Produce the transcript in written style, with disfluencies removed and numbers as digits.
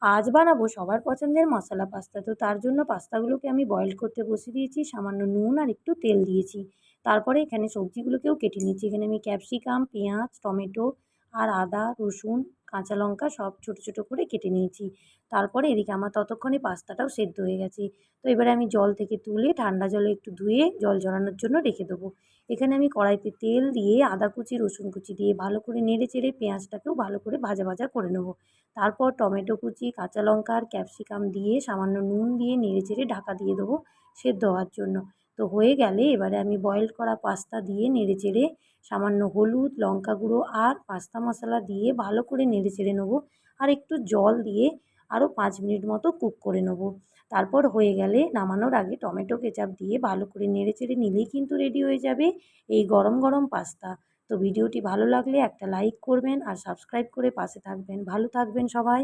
আজ বানাবো সবার পছন্দের মশলা পাস্তা। তো তার জন্য পাস্তাগুলোকে আমি বয়েল করতে বসিয়ে দিয়েছি। সামান্য নুন আর একটু তেল দিয়েছি। তারপরে এখানে সবজিগুলোকেও কেটে নিচ্ছি। এখানে আমি ক্যাপসিকাম, পেঁয়াজ, টমেটো আর আদা, রসুন, কাঁচা লঙ্কা সব ছোট, ছোট করে কেটে নিয়েছি। তারপরে এদিকে আমার ততক্ষণে পাস্তাটাও সেদ্ধ হয়ে গেছে। তো এবারে আমি জল থেকে তুলে ঠান্ডা জলে একটু ধুয়ে জল ঝরানোর জন্য রেখে দেবো। এখানে আমি কড়াইতে তেল দিয়ে আদা কুচি, রসুন কুচি দিয়ে ভালো করে নেড়ে চেড়ে পেঁয়াজটাকেও ভালো করে ভাজা, ভাজা করে নেবো। তারপর টমেটো কুচি, কাঁচা লঙ্কা আর ক্যাপসিকাম দিয়ে সামান্য নুন দিয়ে নেড়েচেড়ে ঢাকা দিয়ে দেবো সেদ্ধ হওয়ার জন্য। তো হয়ে গেলে এবারে আমি বয়েল করা পাস্তা দিয়ে নেড়েচেড়ে সামান্য হলুদ, লঙ্কা গুঁড়ো আর পাস্তা মশলা দিয়ে ভালো করে নেড়েচেড়ে নেবো। আর একটু জল দিয়ে আরও ৫ মিনিট মতো কুক করে নেবো। তারপর হয়ে গেলে নামানোর আগে টমেটো কেচাপ দিয়ে ভালো করে নেড়েচেড়ে নিলেই কিন্তু রেডি হয়ে যাবে এই গরম, গরম পাস্তা। তো ভিডিওটি ভালো লাগলে একটা লাইক করবেন আর সাবস্ক্রাইব করে পাশে থাকবেন। ভালো থাকবেন সবাই।